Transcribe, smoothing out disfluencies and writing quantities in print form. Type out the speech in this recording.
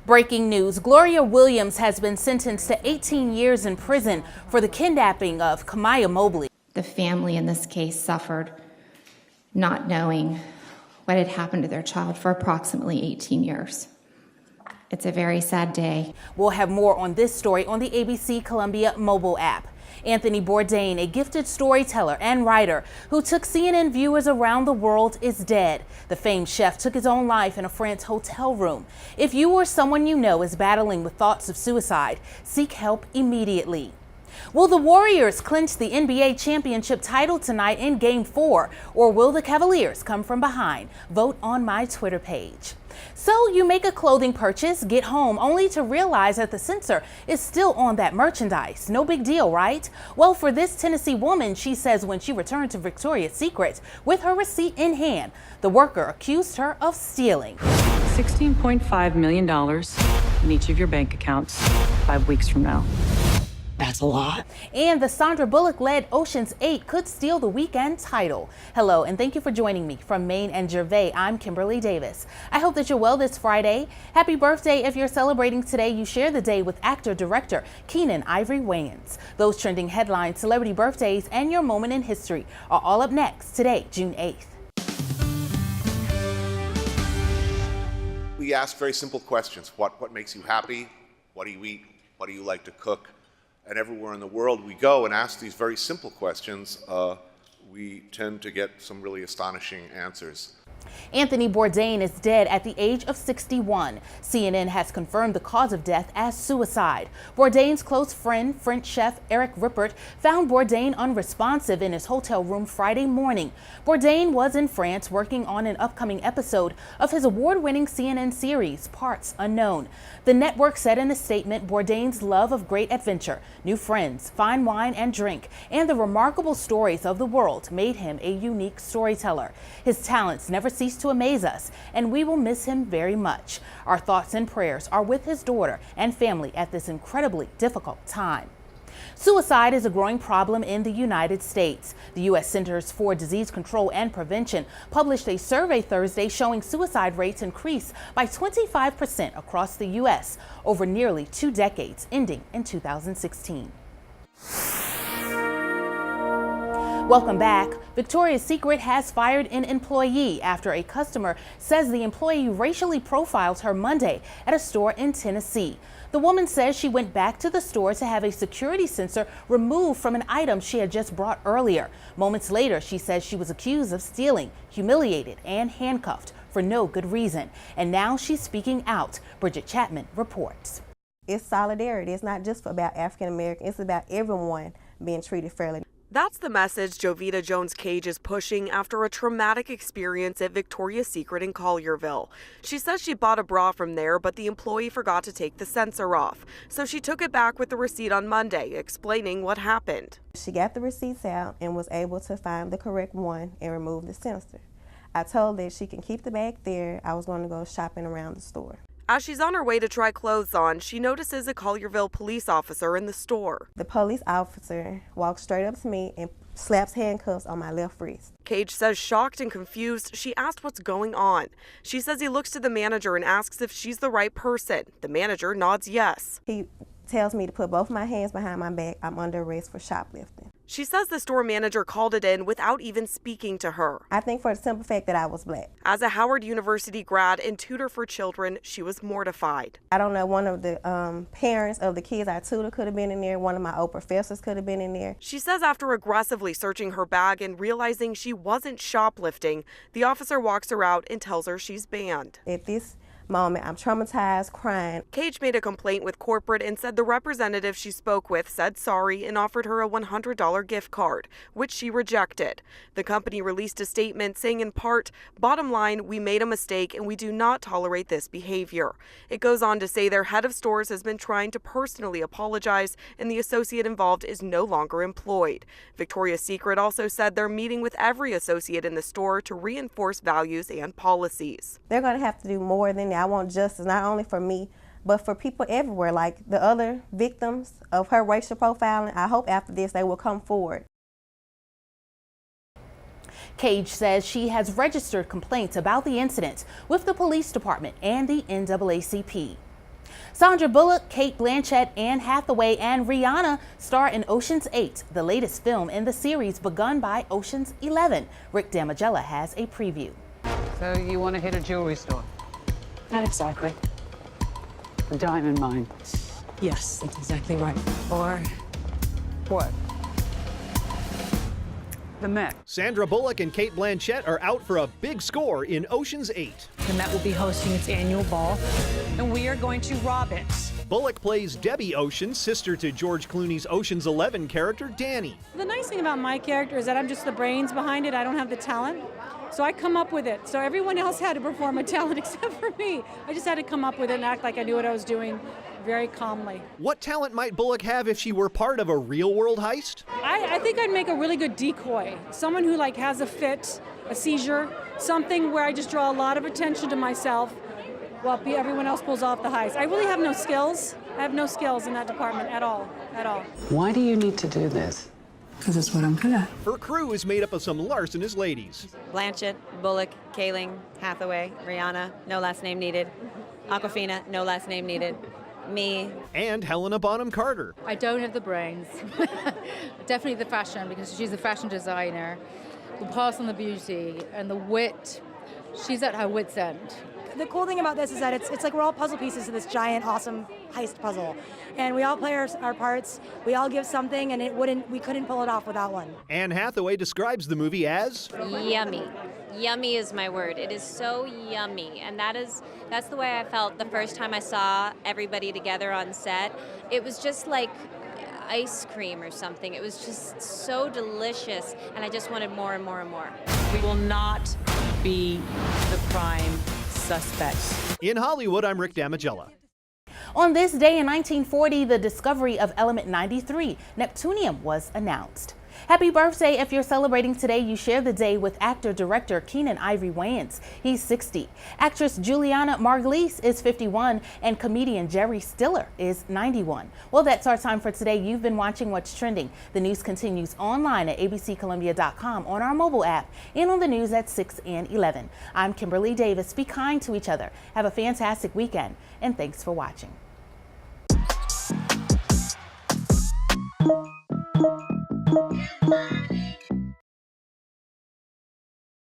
Breaking news, Gloria Williams has been sentenced to 18 years in prison for the kidnapping of Kamaya Mobley. The family in this case suffered not knowing what had happened to their child for approximately 18 years. It's a very sad day. We'll have more on this story on the ABC Columbia mobile app. Anthony Bourdain, a gifted storyteller and writer who took CNN viewers around the world, is dead. The famed chef took his own life in a France hotel room. If you or someone you know is battling with thoughts of suicide, seek help immediately. Will the Warriors clinch the NBA championship title tonight in Game 4, or will the Cavaliers come from behind? Vote on my Twitter page. So you make a clothing purchase, get home, only to realize that the censor is still on that merchandise. No big deal, right? Well, for this Tennessee woman, she says when she returned to Victoria's Secret with her receipt in hand, the worker accused her of stealing. $16.5 million in each of your bank accounts 5 weeks from now. That's a lot. And the Sandra Bullock-led Ocean's 8 could steal the weekend title. Hello, and thank you for joining me from Maine and Gervais. I'm Kimberlei Davis. I hope that you're well this Friday. Happy birthday if you're celebrating today. You share the day with actor-director Keenen Ivory Wayans. Those trending headlines, celebrity birthdays, and your moment in history are all up next today, June 8th. We ask very simple questions. What makes you happy? What do you eat? What do you like to cook? And everywhere in the world we go and ask these very simple questions, we tend to get some really astonishing answers. Anthony Bourdain is dead at the age of 61. CNN has confirmed the cause of death as suicide. Bourdain's close friend, French chef Eric Rippert, found Bourdain unresponsive in his hotel room Friday morning. Bourdain was in France working on an upcoming episode of his award-winning CNN series, Parts Unknown. The network said in a statement Bourdain's love of great adventure, new friends, fine wine and drink, and the remarkable stories of the world made him a unique storyteller. His talents never ceased to amaze us, and we will miss him very much. Our thoughts and prayers are with his daughter and family at this incredibly difficult time. Suicide is a growing problem in the United States. The U.S. Centers for Disease Control and Prevention published a survey Thursday showing suicide rates increased by 25% across the U.S. over nearly 2 decades, ending in 2016. Welcome back. Victoria's Secret has fired an employee after a customer says the employee racially profiled her Monday at a store in Tennessee. The woman says she went back to the store to have a security sensor removed from an item she had just brought earlier. Moments later, she says she was accused of stealing, humiliated, and handcuffed for no good reason. And now she's speaking out. Bridget Chapman reports. It's solidarity. It's not just about African Americans. It's about everyone being treated fairly. That's the message Jovita Jones-Cage is pushing after a traumatic experience at Victoria's Secret in Collierville. She says she bought a bra from there, but the employee forgot to take the sensor off. So she took it back with the receipt on Monday, explaining what happened. She got the receipts out and was able to find the correct one and remove the sensor. I told her she can keep the bag there. I was going to go shopping around the store. As she's on her way to try clothes on, she notices a Collierville police officer in the store. The police officer walks straight up to me and slaps handcuffs on my left wrist. Cage says shocked and confused, she asked what's going on. She says he looks to the manager and asks if she's the right person. The manager nods yes. He tells me to put both my hands behind my back. I'm under arrest for shoplifting. She says the store manager called it in without even speaking to her. I think for the simple fact that I was black. As a Howard University grad and tutor for children, she was mortified. I don't know, one of the parents of the kids I tutor could have been in there. One of my old professors could have been in there. She says after aggressively searching her bag and realizing she wasn't shoplifting, the officer walks her out and tells her she's banned. At this moment, I'm traumatized, crying. Cage made a complaint with corporate and said the representative she spoke with said sorry and offered her a $100 gift card, which she rejected. The company released a statement saying in part, "Bottom line, we made a mistake and we do not tolerate this behavior." It goes on to say their head of stores has been trying to personally apologize and the associate involved is no longer employed. Victoria's Secret also said they're meeting with every associate in the store to reinforce values and policies. They're going to have to do more than that. I want justice not only for me, but for people everywhere, like the other victims of her racial profiling. I hope after this they will come forward. Cage says she has registered complaints about the incident with the police department and the NAACP. Sandra Bullock, Kate Blanchett, Anne Hathaway, and Rihanna star in Ocean's 8, the latest film in the series begun by Ocean's 11. Rick Damagella has a preview. So you want to hit a jewelry store? Not exactly. A diamond mine. Yes, that's exactly right. Or What? The Met. Sandra Bullock and Kate Blanchett are out for a big score in Ocean's 8. the Met will be hosting its annual ball, and we are going to rob it. Bullock plays Debbie Ocean, sister to George Clooney's Ocean's 11 character, Danny. The nice thing about my character is that I'm just the brains behind it. I don't have the talent. So I come up with it. So everyone else had to perform a talent except for me. I just had to come up with it and act like I knew what I was doing very calmly. What talent might Bullock have if she were part of a real-world heist? I think I'd make a really good decoy. Someone who like has a fit, a seizure, something where I just draw a lot of attention to myself while everyone else pulls off the heist. I really have no skills. I have no skills in that department at all, at all. Why do you need to do this? Because it's what I'm good at. Her crew is made up of some larcenous ladies. Blanchett, Bullock, Kaling, Hathaway, Rihanna, no last name needed. Awkwafina, no last name needed. Me. And Helena Bonham Carter. I don't have the brains. Definitely the fashion, because she's a fashion designer. The pass on the beauty and the wit. She's at her wit's end. The cool thing about this is that it's like we're all puzzle pieces to this giant, awesome heist puzzle. And we all play our parts, we all give something, and we couldn't pull it off without one. Anne Hathaway describes the movie as Yummy. Yummy is my word. It is so yummy. And that's the way I felt the first time I saw everybody together on set. It was just like ice cream or something. It was just so delicious, and I just wanted more and more and more. We will not be the prime suspects. In Hollywood, I'm Rick Damagella. On this day in 1940, the discovery of element 93, neptunium, was announced. Happy birthday if you're celebrating today. You share the day with actor-director Keenen Ivory Wayans. He's 60. Actress Juliana Margulies is 51, and comedian Jerry Stiller is 91. Well, that's our time for today. You've been watching What's Trending. The news continues online at abccolumbia.com, on our mobile app, and on the news at 6 and 11. I'm Kimberlei Davis. Be kind to each other. Have a fantastic weekend, and thanks for watching.